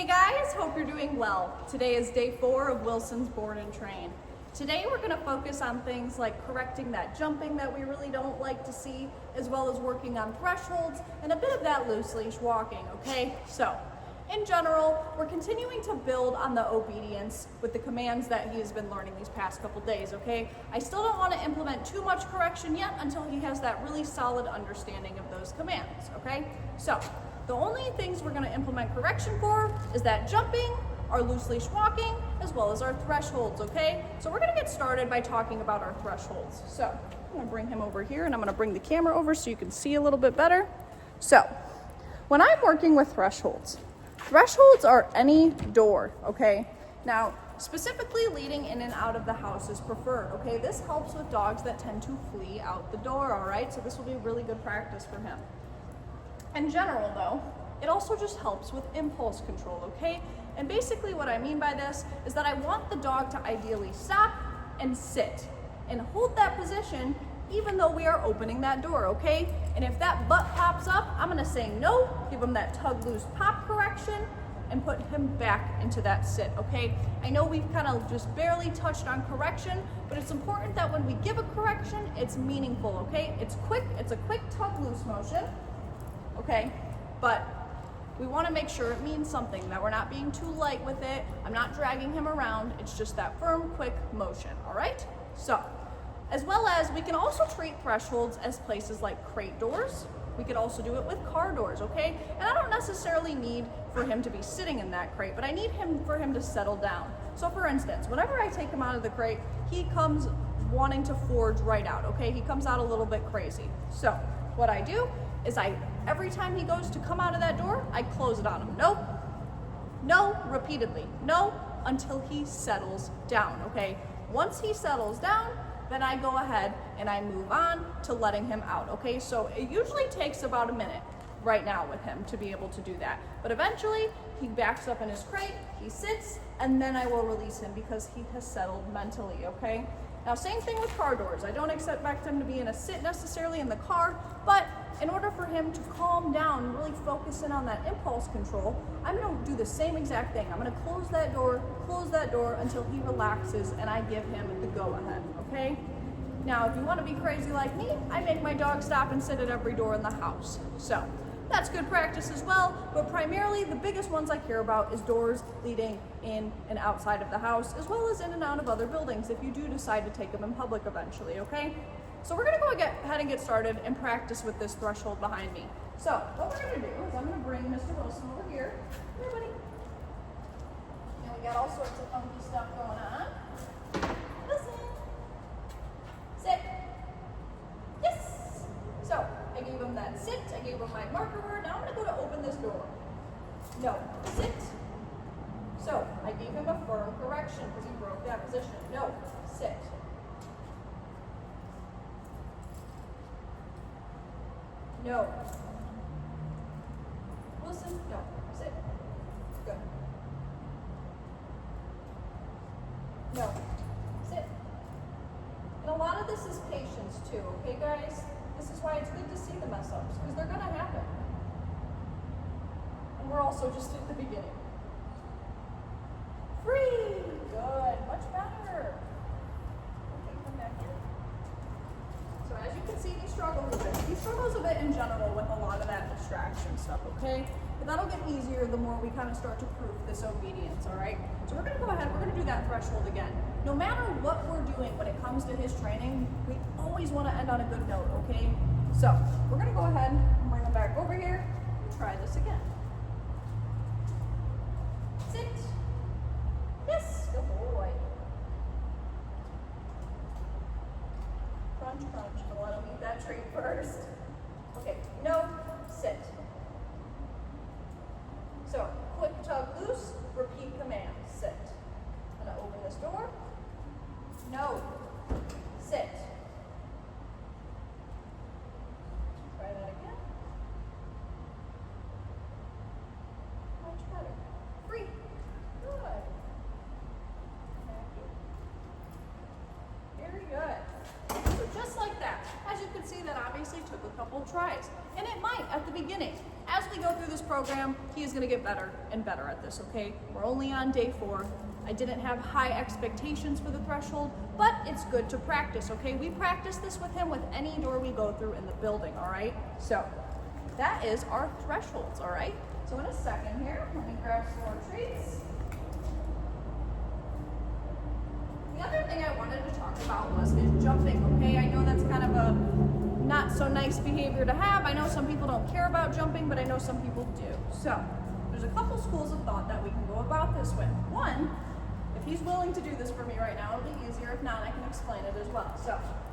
Hey guys, hope you're doing well. Today is day 4 of Wilson's Board and Train. Today we're going to focus on things like correcting that jumping that we really don't like to see, as well as working on thresholds and a bit of that loose leash walking, okay? So, in general, we're continuing to build on the obedience with the commands that he has been learning these past couple days, okay? I still don't want to implement too much correction yet until he has that really solid understanding of those commands, okay? So, the only things we're going to implement correction for is that jumping, our loose leash walking, as well as our thresholds, okay? So we're going to get started by talking about our thresholds. So I'm going to bring him over here and I'm going to bring the camera over so you can see a little bit better. So when I'm working with thresholds are any door, okay? Now, specifically leading in and out of the house is preferred, okay? This helps with dogs that tend to flee out the door, all right? So this will be really good practice for him. In general though, it also just helps with impulse control, okay? And basically what I mean by this is that I want the dog to ideally stop and sit and hold that position even though we are opening that door, okay? And if that butt pops up, I'm gonna say no, give him that tug loose pop correction and put him back into that sit, okay? I know we've kind of just barely touched on correction, but it's important that when we give a correction, it's meaningful, okay? It's a quick tug loose motion. Okay, but we want to make sure it means something, that we're not being too light with it. I'm not dragging him around. It's just that firm, quick motion, all right? So, as well as we can also treat thresholds as places like crate doors. We could also do it with car doors, okay? And I don't necessarily need for him to be sitting in that crate, but I need for him to settle down. So for instance, whenever I take him out of the crate, he comes wanting to forge right out, okay? He comes out a little bit crazy. So what I do is every time he goes to come out of that door, I close it on him. No, no, repeatedly. No, until he settles down, okay? Once he settles down, then I go ahead and I move on to letting him out, okay? So it usually takes about a minute right now with him to be able to do that. But eventually, he backs up in his crate, he sits, and then I will release him because he has settled mentally, okay? Now, same thing with car doors. I don't expect him to be in a sit necessarily in the car, but in order for him to calm down and really focus in on that impulse control, I'm gonna do the same exact thing. I'm gonna close that door until he relaxes and I give him the go-ahead, okay? Now, if you wanna be crazy like me, I make my dog stop and sit at every door in the house. So, that's good practice as well, but primarily the biggest ones I care about is doors leading in and outside of the house, as well as in and out of other buildings if you do decide to take them in public eventually, okay? So we're gonna go ahead and get started and practice with this threshold behind me. So what we're gonna do is I'm gonna bring Mr. Wilson over here. Here, buddy. And we got all sorts of funky stuff going on. Listen. Sit. Yes. So I gave him that sit. I gave him my marker word. Now I'm gonna go to open this door. No. Sit. So I gave him a firm correction because he broke that position. No. Sit. No. Listen, no. Sit. Good. No. Sit. And a lot of this is patience too, okay guys? This is why it's good to see the mess ups, because they're gonna happen. And we're also just at the beginning. Free! Good. Much better. Okay, come back in. So as you can see, he struggles a bit. He struggles a bit in general with a lot of that distraction stuff, okay? But that'll get easier the more we kind of start to proof this obedience, all right? So we're gonna go ahead, we're gonna do that threshold again. No matter what we're doing when it comes to his training, we always wanna end on a good note, okay? So we're gonna go ahead and bring him back over here and try this again. Sit. Yes, good boy. Crunch, crunch. I'll let him eat that treat first. Okay, no, sit. So, quick tug loose, repeat command, sit. I'm gonna open this door. No, sit. Try that again. Much better. Free. Good. Very good. So just like that, as you can see, that obviously took a couple tries. And it might at the beginning. As we go through this program, he is gonna get better and better at this, okay? We're only on day 4. I didn't have high expectations for the threshold, but it's good to practice, okay? We practice this with him with any door we go through in the building, all right? So that is our thresholds, all right? So in a second here, let me grab some more treats. The other thing I wanted to talk about was his jumping, okay? I know that's kind of a not so nice behavior to have. I know some people don't care about jumping, but I know some people do. So there's a couple schools of thought that we can go about this with. One, if he's willing to do this for me right now, it'll be easier. If not, I can explain it as well. So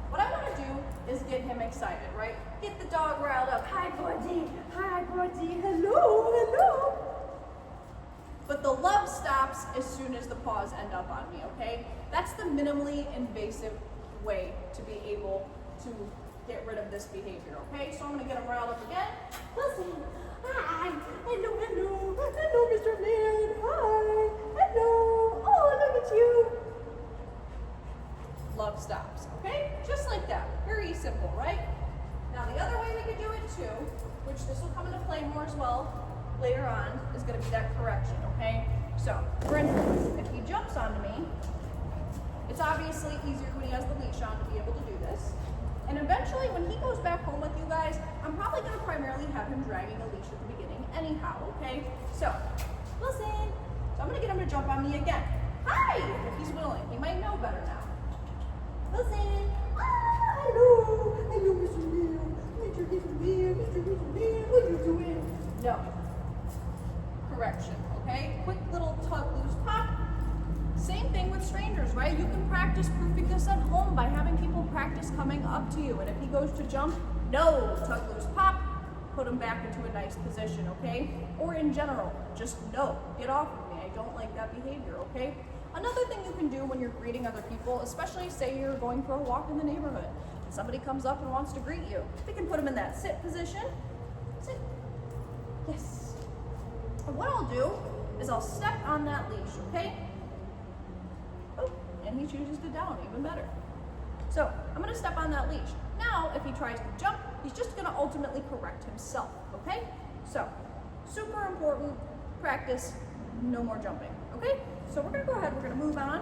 what I want to do is get him excited, right? Get the dog riled up. Hi, Gordy. Hi, Gordy. Hello, hello. But the love stops as soon as the paws end up on me, okay? That's the minimally invasive way to be able to get rid of this behavior, okay? So I'm gonna get him riled up again. Listen, hi, hello, hello, hello, Mr. Man, hi, hello, oh, look at you. Love stops, okay? Just like that, very simple, right? Now the other way we could do it too, which this will come into play more as well later on, is gonna be that correction, okay? So, for instance, if he jumps onto me, it's obviously easier when he has the leash on to be able to do this. And eventually, when he goes back home with you guys, I'm probably going to primarily have him dragging a leash at the beginning anyhow, okay? So, listen. So I'm going to get him to jump on me again. Hi! If he's willing. He might know better now. Listen. Ah, hello. Hello, Mr. Neal. Mr. Neal. Mr. Neal. What are you doing? No. Correction, okay? Quick little tug, loose pop. Same thing with strangers, right? You can practice proofing this at home by having people practice coming up to you. And if he goes to jump, no, tug, loose, pop, put him back into a nice position, okay? Or in general, just no, get off of me. I don't like that behavior, okay? Another thing you can do when you're greeting other people, especially say you're going for a walk in the neighborhood, and somebody comes up and wants to greet you, you can put them in that sit position. Sit. Yes. And what I'll do is I'll step on that leash, okay? And he chooses to down, even better. So I'm gonna step on that leash. Now, if he tries to jump, he's just gonna ultimately correct himself, okay? So, super important, practice, no more jumping, okay? So we're gonna go ahead, we're gonna move on.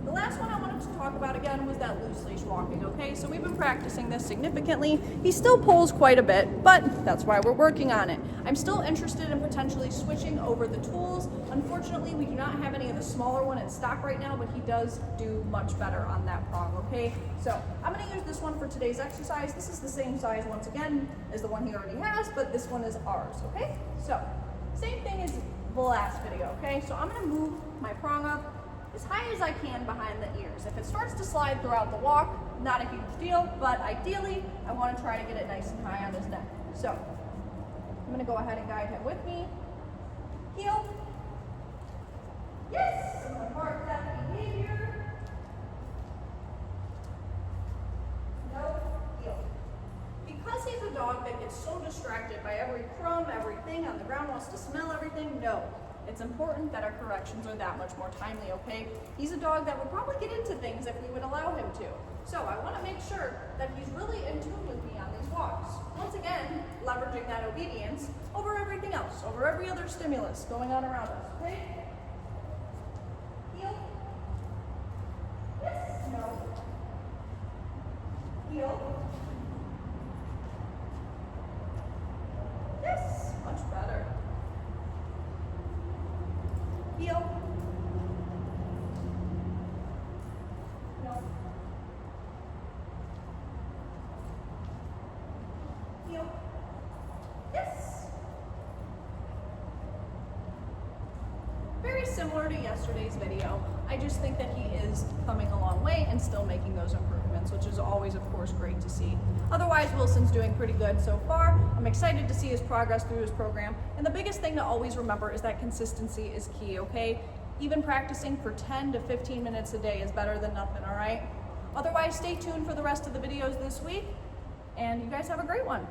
The last one I wanted to talk about again was that loose leash walking, okay? So we've been practicing this significantly. He still pulls quite a bit, but that's why we're working on it. I'm still interested in potentially switching over the tools. Unfortunately, we do not have any of the smaller one in stock right now, but he does do much better on that prong, okay? So I'm gonna use this one for today's exercise. This is the same size once again as the one he already has, but this one is ours, okay? So same thing as the last video, okay? So I'm gonna move my prong up as high as I can behind the ears. If it starts to slide throughout the walk, not a huge deal, but ideally, I want to try to get it nice and high on his neck. So, I'm going to go ahead and guide him with me. Heel. Yes! I'm going to mark that behavior. No, heel. Because he's a dog that gets so distracted by every crumb, everything on the ground, wants to smell everything, no. It's important that our corrections are that much more timely, okay? He's a dog that would probably get into things if we would allow him to. So I want to make sure that he's really in tune with me on these walks. Once again, leveraging that obedience over everything else, over every other stimulus going on around us, okay? Heel. Yes. No. Heel. Yes. Much better. Heel. No. Heel. Yes. Very similar to yesterday's video. I just think that he is coming a long way and still making those improvements, which is always, of course, great to see. Otherwise, Wilson's doing pretty good so far. I'm excited to see his progress through his program. And the biggest thing to always remember is that consistency is key, okay? Even practicing for 10 to 15 minutes a day is better than nothing, all right? Otherwise, stay tuned for the rest of the videos this week, and you guys have a great one.